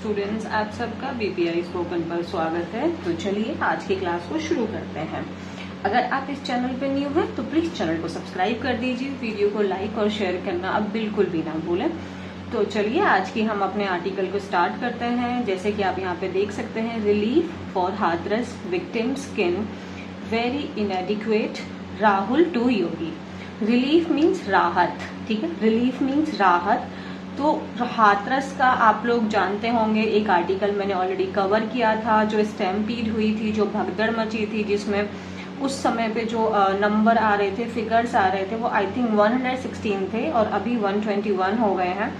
Students, आप सबका BPI spoken पर स्वागत है। तो चलिए आज की क्लास को शुरू करते हैं। अगर आप इस चैनल पर न्यू हैं तो प्लीज चैनल को सब्सक्राइब कर दीजिए, वीडियो को लाइक और शेयर करना अब बिल्कुल भी ना भूलें। तो चलिए आज की हम अपने आर्टिकल को स्टार्ट करते हैं। जैसे कि आप यहाँ पे देख सकते हैं, relief for Hathras victim skin very inadequate, Rahul to Yogi. Relief means राहत, ठीक है, रिलीफ मीन्स राहत। तो हाथरस का आप लोग जानते होंगे, एक आर्टिकल मैंने ऑलरेडी कवर किया था, जो स्टैम्पीड हुई थी, जो भगदड़ मची थी, जिसमें उस समय पे जो नंबर आ रहे थे, फिगर्स आ रहे थे, वो आई थिंक 116 थे और अभी 121 हो गए हैं।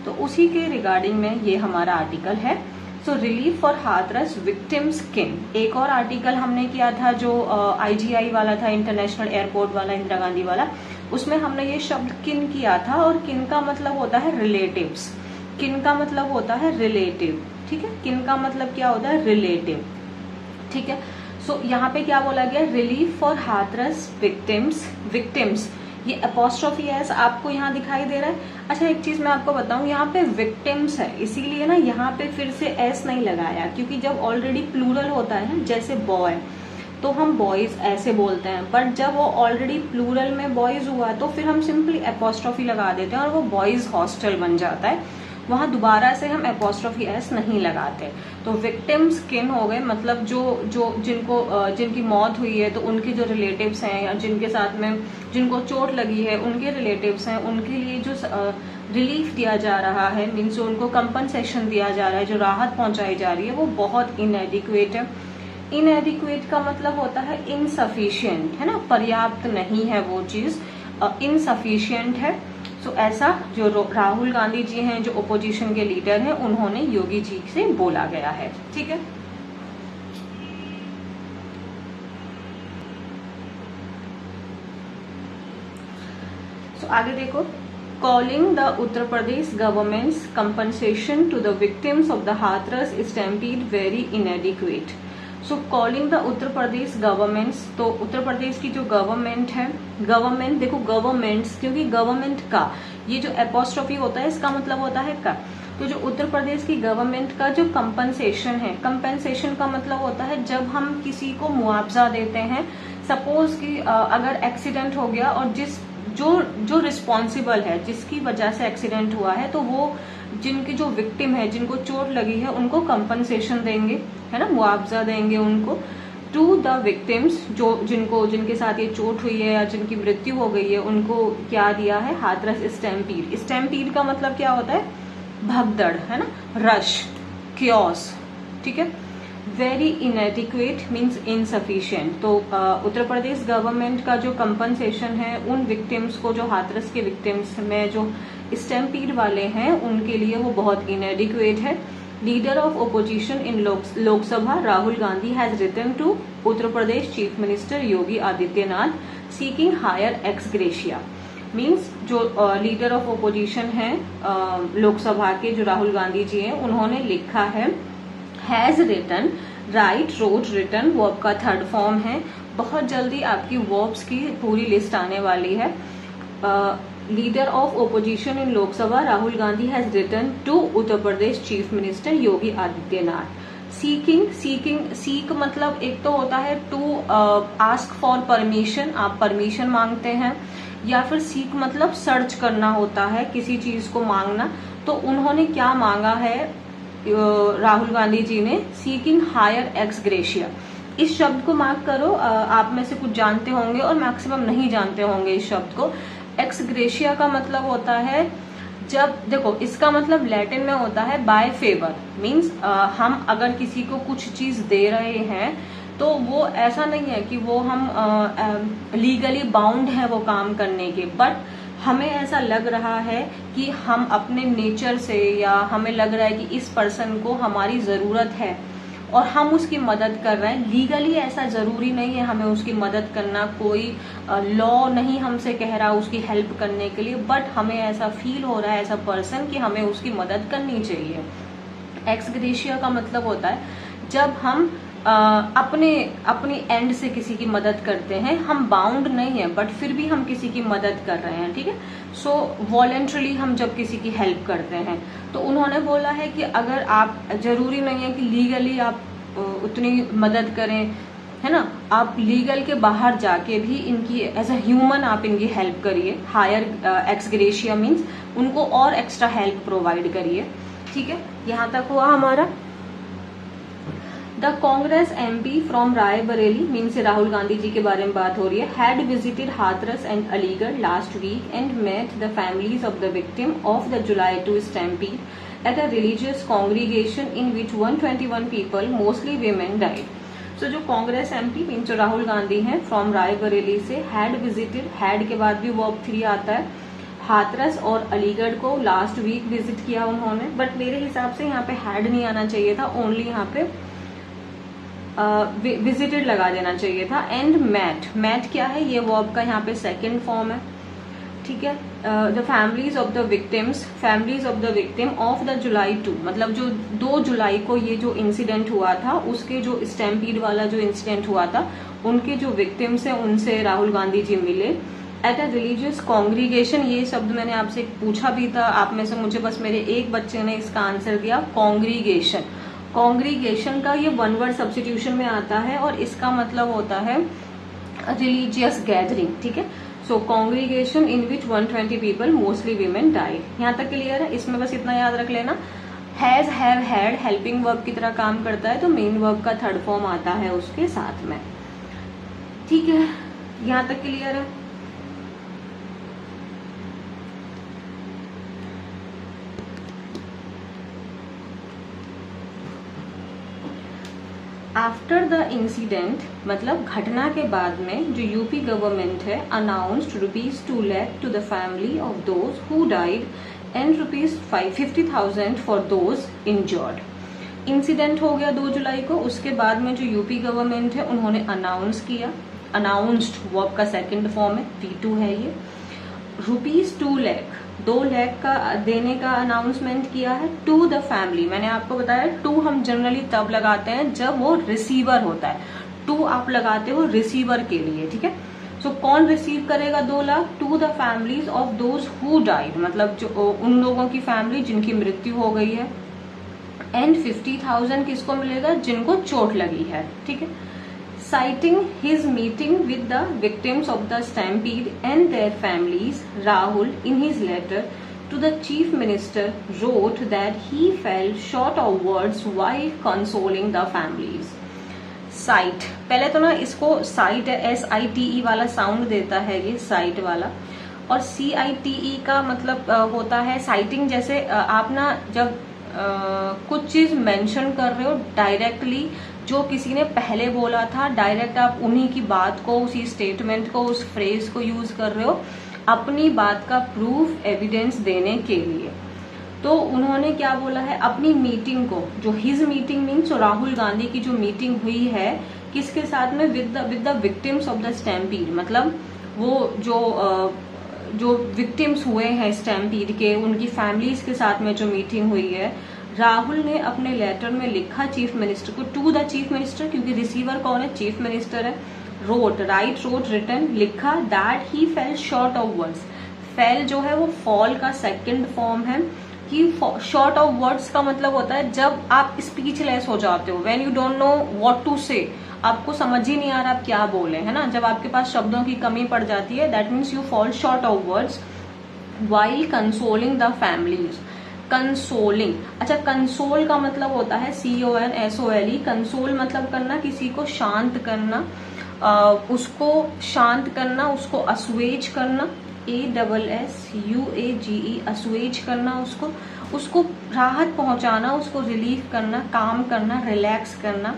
तो उसी के रिगार्डिंग में ये हमारा आर्टिकल है। So relief for Hathras victim kin. एक और आर्टिकल हमने किया था जो IGI वाला था, इंटरनेशनल एयरपोर्ट वाला, इंदिरा गांधी वाला। उसमें हमने ये शब्द किन किया था, और किन का मतलब होता है रिलेटिव्स। किन का मतलब होता है रिलेटिव, ठीक है। किन का मतलब क्या होता है, रिलेटिव, ठीक है। सो यहाँ पे क्या बोला गया, रिलीफ फॉर हाथरस विक्टिम्स। ये अपोस्ट्रोफी एस आपको यहाँ दिखाई दे रहा है। अच्छा, एक चीज मैं आपको बताऊं, यहाँ पे विक्टिम्स है, इसीलिए ना यहाँ पे फिर से एस नहीं लगाया, क्योंकि जब ऑलरेडी प्लूरल होता है ना, जैसे बॉय, तो हम बॉयज ऐसे बोलते हैं, बट जब वो ऑलरेडी प्लूरल में बॉयज हुआ तो फिर हम सिंपली अपोस्ट्रोफी लगा देते हैं और वो बॉयज हॉस्टल बन जाता है। वहां दोबारा से हम अपोस्ट्रोफी एस नहीं लगाते। तो विक्टिम स्किन हो गए, मतलब जो जिनकी मौत हुई है, तो उनके जो रिलेटिव्स हैं या जिनके साथ में जिनको चोट लगी है, उनके रिलेटिव्स हैं, उनके लिए जो रिलीफ दिया जा रहा है, मीन्स उनको कंपनसेशन दिया जा रहा है, जो राहत पहुंचाई जा रही है, वो बहुत इनएडिक्वेट है। इनएडिक्वेट का मतलब होता है इनसफिशियंट, है ना, पर्याप्त नहीं है वो चीज, इनसफिशियंट है। सो ऐसा जो राहुल गांधी जी हैं, जो ओपोजिशन के लीडर हैं, उन्होंने योगी जी से बोला गया है, ठीक है। सो आगे देखो, calling the Uttar Pradesh government's compensation to the victims of the Hathras stampede very inadequate. So calling the Uttar Pradesh governments, तो उत्तर प्रदेश की जो गवर्नमेंट है, गवर्नमेंट देखो गवर्नमेंट्स, क्योंकि गवर्नमेंट का ये जो एपोस्ट्रोफी होता है, इसका मतलब होता है का। तो जो उत्तर प्रदेश की गवर्नमेंट का जो कंपनसेशन है, कंपनसेशन का मतलब होता है जब हम किसी को मुआवजा देते हैं। सपोज कि अगर एक्सीडेंट हो गया और जो रिस्पॉन्सिबल है, जिसकी वजह से एक्सीडेंट हुआ है, तो वो जिनकी जो विक्टिम है, जिनको चोट लगी है, उनको कंपनसेशन देंगे, है ना, मुआवजा देंगे उनको। टू द विक्टिम्स, जिनके साथ ये चोट हुई है या जिनकी मृत्यु हो गई है, उनको क्या दिया है, हाथरस स्टैम्पीड। स्टैम्पीड का मतलब क्या होता है, भगदड़, है ना, रश, क्योस, ठीक है। Very इनएडिक्वेट means insufficient. तो उत्तर प्रदेश गवर्नमेंट का जो कंपनसेशन है उन विक्टिम्स को, जो हाथरस के विक्टिम्स में जो स्टैम्पीड वाले हैं, उनके लिए वो बहुत इनएडिक्वेट है। Leader of opposition in Lok Sabha Rahul Gandhi has written to Uttar Pradesh chief minister Yogi Adityanath seeking higher ex gratia. Means जो लीडर ऑफ ओपोजिशन है लोकसभा के, जो राहुल गांधी जी हैं, उन्होंने लिखा है, has written, write, wrote, written verb का थर्ड फॉर्म है। बहुत जल्दी आपकी वर्ब्स की पूरी लिस्ट आने वाली है। Leader of opposition in Lok Sabha Rahul Gandhi has written to Uttar Pradesh chief minister Yogi Adityanath seeking. Seek मतलब एक तो होता है टू आस्क फॉर परमिशन, आप परमिशन मांगते हैं, या फिर सीक मतलब सर्च करना होता है, किसी चीज को मांगना। तो उन्होंने क्या मांगा है राहुल गांधी जी ने, सीकिंग हायर एक्स ग्रेशिया। इस शब्द को मार्क करो, आप में से कुछ जानते होंगे और मैक्सिमम नहीं जानते होंगे इस शब्द को। एक्स ग्रेशिया का मतलब होता है, जब देखो इसका मतलब लैटिन में होता है बाय फेवर। मीन्स हम अगर किसी को कुछ चीज दे रहे हैं, तो वो ऐसा नहीं है कि वो हम लीगली बाउंड है वो काम करने के, बट हमें ऐसा लग रहा है कि हम अपने नेचर से, या हमें लग रहा है कि इस पर्सन को हमारी जरूरत है और हम उसकी मदद कर रहे हैं। लीगली ऐसा जरूरी नहीं है हमें उसकी मदद करना, कोई लॉ नहीं हमसे कह रहा उसकी हेल्प करने के लिए, बट हमें ऐसा फील हो रहा है एज अ पर्सन कि हमें उसकी मदद करनी चाहिए। एक्स ग्रेशिया का मतलब होता है जब हम अपनी एंड से किसी की मदद करते हैं, हम बाउंड नहीं है बट फिर भी हम किसी की मदद कर रहे हैं, ठीक है। सो वॉलेंट्रली हम जब किसी की हेल्प करते हैं, तो उन्होंने बोला है कि अगर आप, जरूरी नहीं है कि लीगली आप उतनी मदद करें, है ना, आप लीगल के बाहर जाके भी इनकी एज अ ह्यूमन आप इनकी हेल्प करिए। हायर एक्स ग्रेशिया मीन्स उनको और एक्स्ट्रा हेल्प प्रोवाइड करिए। ठीक है, यहाँ तक हुआ हमारा। The Congress MP from Raebareli, means Rahul Gandhi ji के बारे में बात हो रही है, had visited Hathras and Aligarh last week and met the families of the victim of the July 2 stampede at a religious congregation in which 121 people mostly women died. So जो Congress MP mean जो राहुल गांधी हैं फ्रॉम रायबरेली से, हैड विजिटेड, हैड के बाद भी verb 3 आता है, हाथरस और अलीगढ़ को लास्ट वीक विजिट किया उन्होंने। बट मेरे हिसाब से यहाँ पे हैड नहीं आना चाहिए था, ओनली यहाँ पे विजिटेड लगा देना चाहिए था। एंड मैट, मैट क्या है, ये वर्ब का यहाँ पे सेकेंड फॉर्म है। ठीक है, the families of the victims, families of the victim of the July 2, मतलब जो 2 जुलाई को ये जो इंसिडेंट हुआ था, उसके जो स्टैम्पीड वाला जो इंसिडेंट हुआ था, उनके जो विक्टिम्स हैं उनसे राहुल गांधी जी मिले। एट अ रिलीजियस कॉन्ग्रीगेशन, ये शब्द मैंने आपसे पूछा भी था, आप में से मुझे बस मेरे एक बच्चे ने इसका आंसर दिया, कॉन्ग्रीगेशन। कॉन्ग्रीगेशन का ये वन वर्ड सब्स्टिट्यूशन में आता है और इसका मतलब होता है रिलीजियस गैदरिंग। ठीक है, सो congregation in which 120 people mostly women died. यहाँ तक क्लियर है, इसमें बस इतना याद रख लेना, has, have, had helping verb की तरह काम करता है, तो मेन वर्ब का थर्ड फॉर्म आता है उसके साथ में। ठीक है, यहाँ तक क्लियर है। आफ्टर द इंसिडेंट, मतलब घटना के बाद में जो यूपी गवर्नमेंट है announced ₹2 lakh to the family of those who died and ₹50,000 for those injured. Incident हो गया 2 जुलाई को, उसके बाद में जो यूपी गवर्नमेंट है उन्होंने अनाउंस किया, अनाउंस्ड वर्ब का सेकंड फॉर्म है, V2 है ये, ₹2 लाख, 2 लाख का देने का अनाउंसमेंट किया है टू द फैमिली। मैंने आपको बताया टू हम जनरली तब लगाते हैं जब वो रिसीवर होता है, टू आप लगाते हो रिसीवर के लिए। ठीक है, सो कौन रिसीव करेगा 2 lakh? To the families of those who died, मतलब जो उन लोगों की फैमिली जिनकी मृत्यु हो गई है। एंड 50,000 किसको मिलेगा? जिनको चोट लगी है। ठीक है, citing his meeting with the victims of the stampede and their families, Rahul, in his letter to the chief minister, wrote that he fell short of words while consoling the families. Cite, पहले तो ना इसको cite है, SITE वाला sound देता है ये cite वाला, और CITE का मतलब होता है citing। जैसे आप ना जब कुछ चीज मेंशन कर रहे हो डायरेक्टली, जो किसी ने पहले बोला था, डायरेक्ट आप उन्हीं की बात को, उसी स्टेटमेंट को, उस फ्रेज को यूज कर रहे हो अपनी बात का प्रूफ, एविडेंस देने के लिए। तो उन्होंने क्या बोला है, अपनी मीटिंग को, जो his meeting means Rahul Gandhi की जो मीटिंग हुई है किसके साथ में, with the victims of the stampede, मतलब वो जो विक्टिम्स हुए हैं स्टैम्पीड के, उनकी फैमिलीज के साथ में जो मीटिंग हुई है, राहुल ने अपने लेटर में लिखा चीफ मिनिस्टर को, टू द चीफ मिनिस्टर, क्योंकि रिसीवर कौन है? चीफ मिनिस्टर है। रोट, राइट, रोट, रिटन, लिखा, that he fail short of words. Fail जो है वो फॉल का सेकंड फॉर्म है, कि शॉर्ट ऑफ वर्ड्स का मतलब होता है जब आप स्पीचलेस हो जाते हो, when you don't know what to say, आपको समझ ही नहीं आ रहा आप क्या बोले, है ना, जब आपके पास शब्दों की कमी पड़ जाती है, that means you fall short of words while consoling the families. Consoling, अच्छा, कंसोल का मतलब होता है CONSOLE, कंसोल मतलब करना, किसी को शांत करना, उसको शांत करना, उसको असुएज करना, ASSUAGE, असुएज करना, उसको राहत पहुंचाना, उसको रिलीफ करना, काम करना, रिलैक्स करना।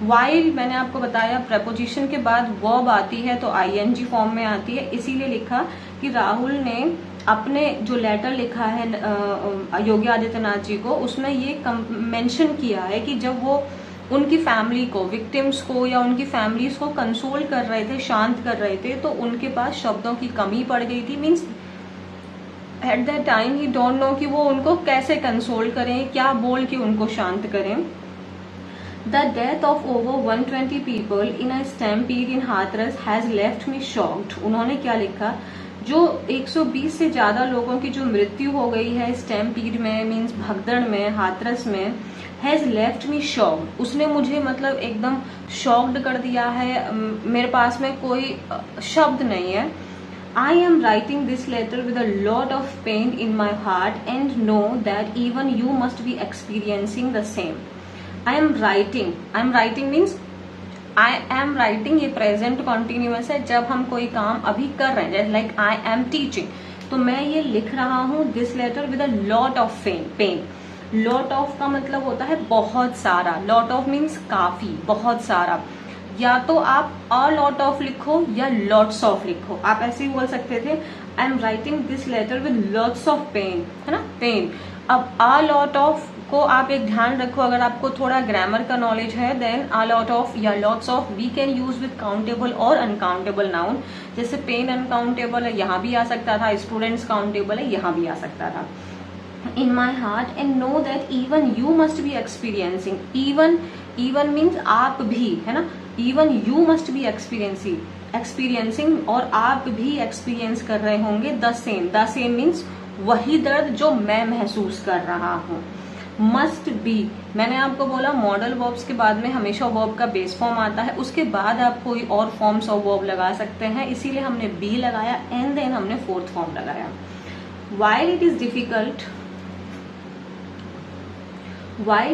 वाइल मैंने आपको बताया प्रपोजिशन के बाद वर्ब आती है तो ING फॉर्म में आती है, इसीलिए लिखा कि राहुल ने अपने जो लेटर लिखा है योगी आदित्यनाथ जी को, उसमें ये मेंशन किया है कि जब वो उनकी फैमिली को, विक्टिम्स को या उनकी फैमिलीज को कंसोल कर रहे थे, शांत कर रहे थे, तो उनके पास शब्दों की कमी पड़ गई थी। Means at that time he don't know कि वो उनको कैसे कंसोल करें, क्या बोल के उनको शांत करें। The death of over 120 people in a stampede in Hathras has left me shocked. उन्होंने क्या लिखा? जो 120 से ज्यादा लोगों की जो मृत्यु हो गई है स्टैम्पीड में, मीन्स भगदड़ में, हाथरस में, हैज लेफ्ट मी शॉक्ड, उसने मुझे मतलब एकदम शॉक्ड कर दिया है, मेरे पास में कोई शब्द नहीं है। I am writing this letter with a lot of pain in my heart and know that even you must be experiencing the same. I am writing means I am writing, ये प्रेजेंट कॉन्टिन्यूअस है जब हम कोई काम अभी कर रहे हैं, जैसे लाइक I am teaching, तो मैं ये लिख रहा हूँ this letter with a lot of pain. Lot of का मतलब होता है बहुत सारा, लॉट ऑफ मीन्स काफी, बहुत सारा। या तो आप अ लॉट ऑफ लिखो या लॉट्स ऑफ लिखो, आप ऐसे ही बोल सकते थे I am writing this letter with lots of pain, है ना, पेन। अब अ लॉट ऑफ को आप एक ध्यान रखो, अगर आपको थोड़ा ग्रामर का नॉलेज है देन अ लॉट ऑफ या lots of we can use with countable और अनकाउंटेबल नाउन। जैसे पेन अनकाउंटेबल है, यहाँ भी आ सकता था, स्टूडेंट्स काउंटेबल है, यहाँ भी आ सकता था। in my heart and know that even you must be experiencing, even means आप भी, है ना, even you must be experiencing और आप भी एक्सपीरियंस कर रहे होंगे the same means वही दर्द जो मैं महसूस कर रहा हूँ। मस्ट बी, मैंने आपको बोला मॉडल वर्ब्स के बाद में हमेशा वर्ब का बेस फॉर्म आता है, उसके बाद आप कोई और फॉर्म्स ऑफ वर्ब लगा सकते हैं, इसीलिए हमने बी लगाया एंड देन हमने फोर्थ फॉर्म लगाया। while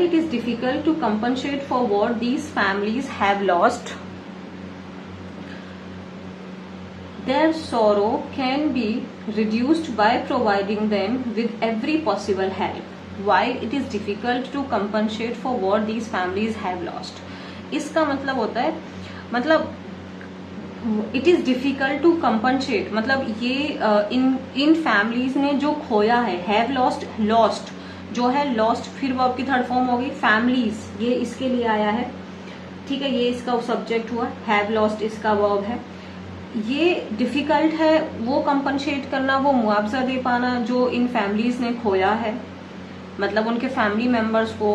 it is difficult to compensate for what these families have lost, their sorrow can be reduced by providing them with every possible help. While it is difficult to compensate for what these families have lost, इसका मतलब होता है, मतलब it is difficult to compensate, मतलब ये इन families ने जो खोया है, हैव लॉस्ट जो है, लॉस्ट फिर वर्ब की थर्ड फॉर्म होगी फैमिलीज, ये इसके लिए आया है, ठीक है, ये इसका सब्जेक्ट हुआ, हैव लॉस्ट इसका वर्ब है। ये डिफिकल्ट है वो कंपनसेट करना, वो मुआवजा दे पाना जो इन फैमिलीज ने खोया है, मतलब उनके फैमिली मेंबर्स को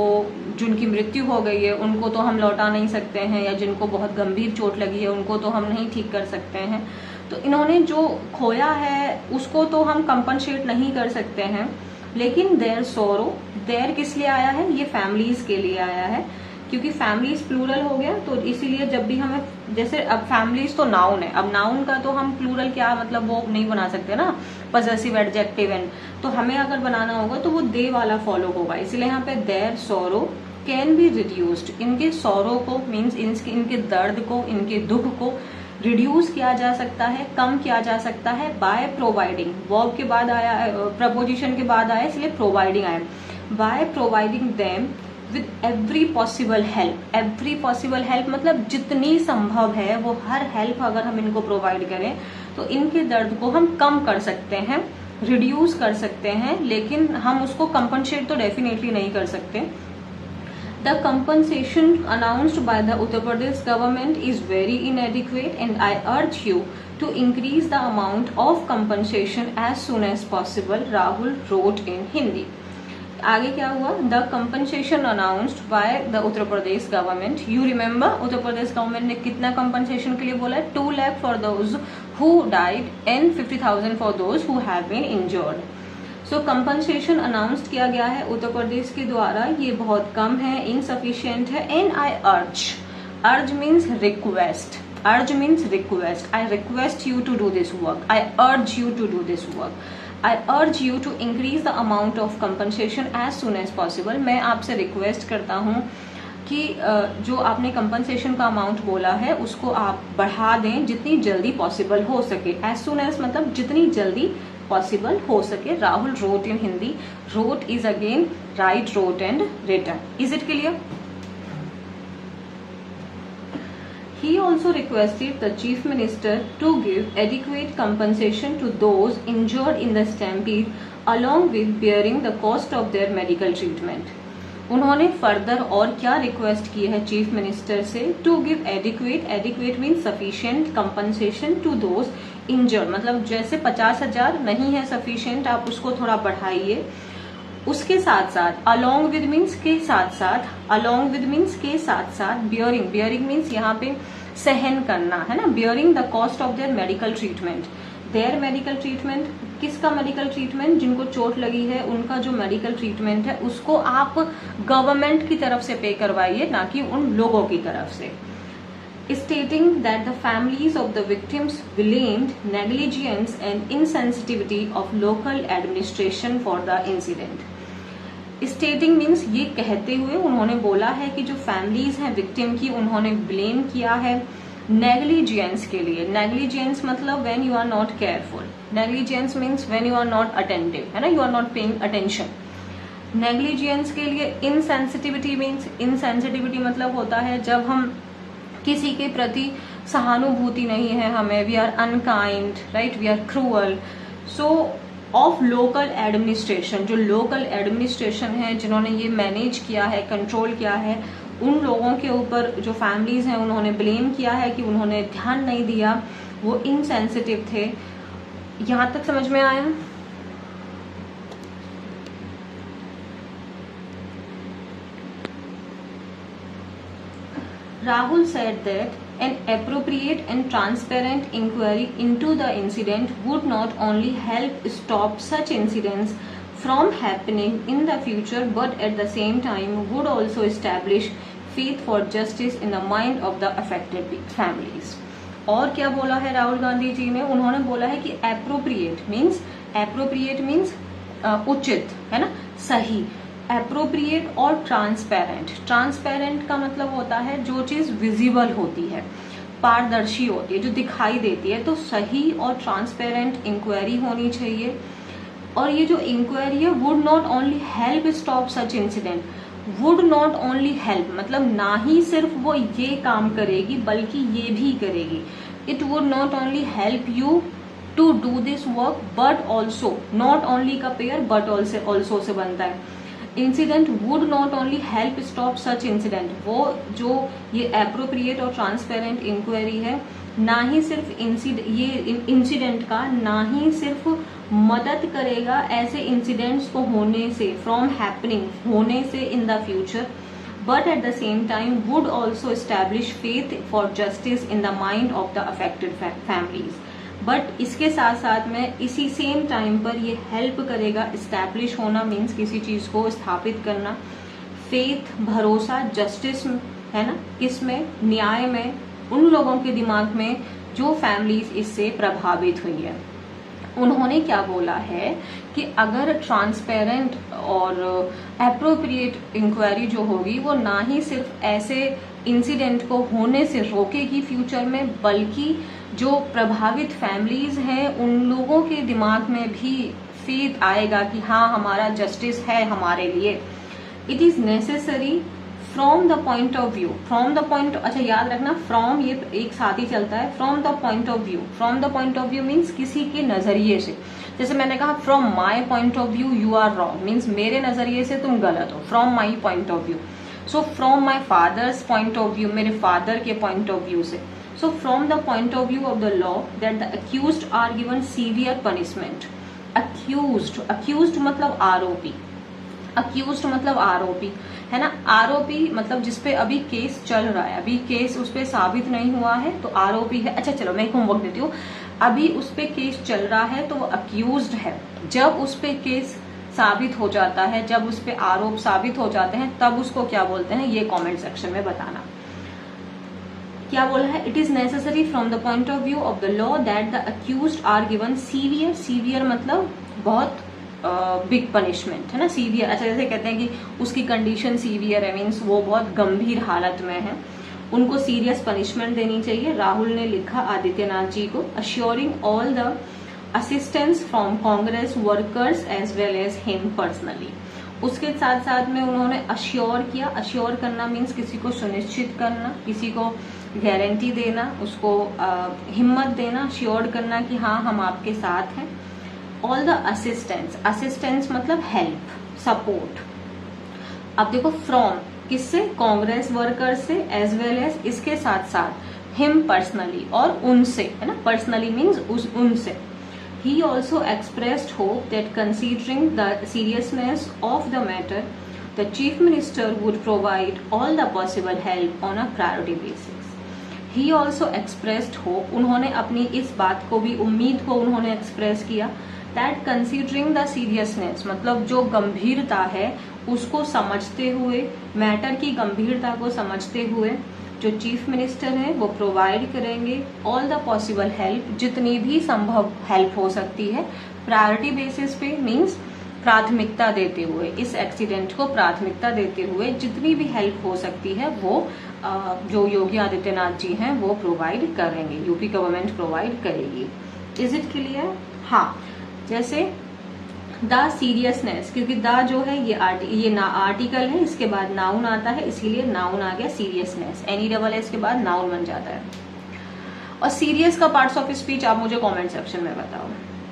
जिनकी मृत्यु हो गई है उनको तो हम लौटा नहीं सकते हैं, या जिनको बहुत गंभीर चोट लगी है उनको तो हम नहीं ठीक कर सकते हैं। तो इन्होंने जो खोया है उसको तो हम कंपनसेट नहीं कर सकते हैं, लेकिन देयर सोरो, देयर किस लिए आया है, ये फैमिलीज के लिए आया है, क्योंकि फैमिलीज प्लूरल हो गया, तो इसीलिए जब भी हमें, जैसे अब फैमिलीज तो नाउन है, अब नाउन का तो हम प्लूरल क्या मतलब वो नहीं बना सकते ना, पजेसिव एडजेक्टिव एंड, तो हमें अगर बनाना होगा तो वो दे वाला फॉलो होगा, इसीलिए यहाँ पे देयर सोरो कैन बी रिड्यूस्ड, इनके सोरो को मीन्स इनके दर्द को, इनके दुख को रिड्यूस किया जा सकता है, कम किया जा सकता है, बाय प्रोवाइडिंग, वर्ब के बाद आया, प्रपोजिशन के बाद आया इसलिए प्रोवाइडिंग आया, by providing them with every possible help. Every possible help मतलब जितनी संभव है वो हर हेल्प अगर हम इनको प्रोवाइड करें तो इनके दर्द को हम कम कर सकते हैं, रिड्यूस कर सकते हैं, लेकिन हम उसको कंपनसेट तो डेफिनेटली नहीं कर सकते। The compensation announced by the Uttar Pradesh government is very inadequate and I urge you to increase the amount of compensation as soon as possible, Rahul wrote in Hindi. आगे क्या हुआ, the compensation announced by the Uttar Pradesh government, you remember Uttar Pradesh government ने कितना compensation के लिए बोला है, 2 lakh for those who died and 50,000 for those who have been injured. So compensation announced किया गया है उत्तर प्रदेश के द्वारा, ये बहुत कम है, इनसफिशियंट है, and I urge means request, urge means request, I request you to do this work, I urge you to do this work, I urge you to increase the amount of compensation as soon as possible. मैं आपसे request करता हूँ कि जो आपने compensation का amount बोला है उसको आप बढ़ा दें जितनी जल्दी पॉसिबल हो सके, एज सुन एज मतलब जितनी जल्दी पॉसिबल हो सके। Rahul wrote in Hindi, wrote is again write, wrote and written. Is it clear? He also requested the Chief Minister to give adequate compensation to those injured in the stampede along with bearing the cost of their medical treatment. उन्होंने further और क्या request की है chief minister से, to give adequate mean sufficient compensation to those injured, मतलब जैसे 50,000 नहीं है सफिशिएंट, आप उसको थोड़ा बढ़ाइए, उसके साथ साथ अलोंग विद मीन्स के साथ साथ, अलोंग विद मीन्स के साथ साथ, बियरिंग मीन्स यहाँ पे सहन करना है ना, bearing the cost of their medical treatment, their medical treatment, किसका मेडिकल ट्रीटमेंट, जिनको चोट लगी है उनका जो मेडिकल ट्रीटमेंट है उसको आप गवर्नमेंट की तरफ से पे करवाइए, ना कि उन लोगों की तरफ से। Stating that the families of the victims blamed negligence and insensitivity of local administration for the incident. Stating means ये कहते हुए उन्होंने बोला है कि जो फैमिलीज हैं विक्टिम की, उन्होंने ब्लेम किया है नेग्लिजेंस के लिए। नेग्लिजेंस मतलब when you are not careful, negligence means when you are not attentive, है ना, you are not paying attention. Negligence के लिए इनसेंसिटिविटी मीन्स, इनसेंसिटिविटी मतलब होता है जब हम किसी के प्रति सहानुभूति नहीं है हमें, we are unkind, right, we are cruel. So of local administration, जो लोकल एडमिनिस्ट्रेशन है जिन्होंने ये मैनेज किया है, कंट्रोल किया है, उन लोगों के ऊपर जो फैमिलीज हैं उन्होंने ब्लेम किया है कि उन्होंने ध्यान नहीं दिया, वो इनसेंसिटिव थे। यहां तक समझ में आया? Rahul said that an appropriate and transparent inquiry into the incident would not only help stop such incidents from happening in the future, but at the same time would also establish faith for justice in the mind of the affected families. और क्या बोला है राहुल गांधी जी ने? उन्होंने बोला है कि appropriate means उचित, है ना, सही। एप्रोप्रिएट और ट्रांसपेरेंट, ट्रांसपेरेंट का मतलब होता है जो चीज विजिबल होती है, पारदर्शी होती है, जो दिखाई देती है। तो सही और ट्रांसपेरेंट इंक्वायरी होनी चाहिए। और ये जो इंक्वायरी है would not only help stop such incident, would not only help मतलब ना ही सिर्फ वो ये काम करेगी बल्कि ये भी करेगी। It would not only help you to do this work but also, not only का पेयर बट ऑल्सो से बनता है। Incident would not only help stop such incident, वो जो ये एप्रोप्रिएट और ट्रांसपेरेंट इंक्वायरी है ना ही सिर्फ इंसिडेंट का ना ही सिर्फ मदद करेगा ऐसे इंसिडेंट्स को होने से, फ्रॉम हैपनिंग, होने से in the future, but at the same time would also establish faith for justice in the mind of the affected families. But इसके साथ साथ में इसी सेम टाइम पर ये हेल्प करेगा, इस्टेब्लिश होना मीन्स किसी चीज को स्थापित करना, फेथ भरोसा, जस्टिस है ना, किसमें, न्याय में, उन लोगों के दिमाग में जो फैमिलीज इससे प्रभावित हुई है। उन्होंने क्या बोला है कि अगर ट्रांसपेरेंट और एप्रोप्रिएट इंक्वायरी जो होगी वो ना ही सिर्फ ऐसे इंसिडेंट को होने से रोकेगी फ्यूचर में, बल्कि जो प्रभावित फैमिलीज हैं उन लोगों के दिमाग में भी फेथ आएगा कि हाँ हमारा जस्टिस है हमारे लिए। It is necessary from the point of view, from the point, अच्छा याद रखना फ्रॉम ये एक साथ ही चलता है, from the point of view, from the point of view means किसी के नजरिए से। जैसे मैंने कहा from my point of view you are wrong, means मेरे नजरिए से तुम गलत हो, from my point of view. So from my father's point of view, मेरे फादर के पॉइंट ऑफ व्यू से। So from the point of view of the law that the accused are given severe punishment. accused मतलब आरोपी, accused मतलब आरोपी, है ना, आरोपी मतलब जिसपे अभी केस चल रहा है, अभी केस उस पे साबित नहीं हुआ है तो आरोपी है। अच्छा चलो मैं एक होमवर्क देती हूँ, अभी उस पे केस चल रहा है तो वो अक्यूज्ड है। जब उस पे केस साबित हो जाता है, जब उस पे आरोप साबित हो जाते हैं तब उसको क्या बोलते हैं, ये कमेंट सेक्शन में बताना। क्या बोला है? It is necessary from the point of view of the law that the accused are given severe, severe मतलब बहुत बिग पनिशमेंट, है ना, सीवियर। अच्छा जैसे कहते हैं कि उसकी कंडीशन सीवियर है, मीन्स वो बहुत गंभीर हालत में है, उनको सीरियस पनिशमेंट देनी चाहिए। राहुल ने लिखा आदित्यनाथ जी को, assuring all the assistance from Congress workers as well as him personally. उसके साथ साथ में उन्होंने अश्योर किया, अश्योर करना मीन्स किसी को सुनिश्चित करना, किसी को गारंटी देना, उसको हिम्मत देना, श्योर करना कि हाँ हम आपके साथ हैं। ऑल द असिस्टेंस, असिस्टेंस मतलब हेल्प, सपोर्ट। अब देखो फ्रॉम किससे, कांग्रेस वर्कर से, एज वेल एज इसके साथ साथ हिम पर्सनली और उनसे, है ना, पर्सनली मीन्स उनसे। He also expressed hope that considering the seriousness of the matter, the Chief Minister would provide all the possible help on a priority basis. He also expressed hope, उन्होंने अपनी इस बात को भी, उम्मीद को उन्होंने एक्सप्रेस किया, दैट कंसिडरिंग द सीरियसनेस, मतलब जो गंभीरता है उसको समझते हुए, मैटर की गंभीरता को समझते हुए जो चीफ मिनिस्टर है वो प्रोवाइड करेंगे ऑल द पॉसिबल हेल्प, जितनी भी संभव हेल्प हो सकती है, प्रायोरिटी बेसिस पे, मीन्स प्राथमिकता देते हुए, इस एक्सीडेंट को प्राथमिकता देते हुए जितनी भी हेल्प हो सकती है वो जो योगी आदित्यनाथ जी हैं वो प्रोवाइड करेंगे, यूपी गवर्नमेंट प्रोवाइड करेगी। Is it clear? हाँ, जैसे द सीरियसनेस, क्योंकि द जो है ये आर्टिकल है, इसके बाद नाउन आता है, इसीलिए नाउन आ गया सीरियसनेस, NESS के बाद नाउन बन जाता है। और सीरियस का पार्ट्स ऑफ स्पीच आप मुझे कमेंट सेक्शन में बताओ,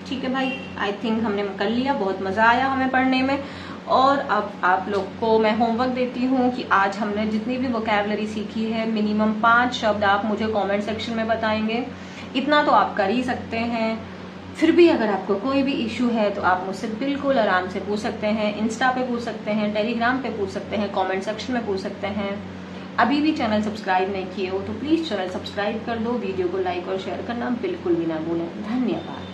ठीक है भाई। आई थिंक हमने कर लिया, बहुत मजा आया हमें पढ़ने में। और अब आप लोग को मैं होमवर्क देती हूँ कि आज हमने जितनी भी वोकैबुलरी सीखी है, मिनिमम 5 शब्द आप मुझे कमेंट सेक्शन में बताएंगे। इतना तो आप कर ही सकते हैं। फिर भी अगर आपको कोई भी इश्यू है तो आप मुझसे बिल्कुल आराम से पूछ सकते हैं, इंस्टा पे पूछ सकते हैं, टेलीग्राम पे पूछ सकते हैं, कमेंट सेक्शन में पूछ सकते हैं। अभी भी चैनल सब्सक्राइब नहीं किए हो तो प्लीज चैनल सब्सक्राइब कर दो, वीडियो को लाइक और शेयर करना बिल्कुल भी ना भूलें। धन्यवाद।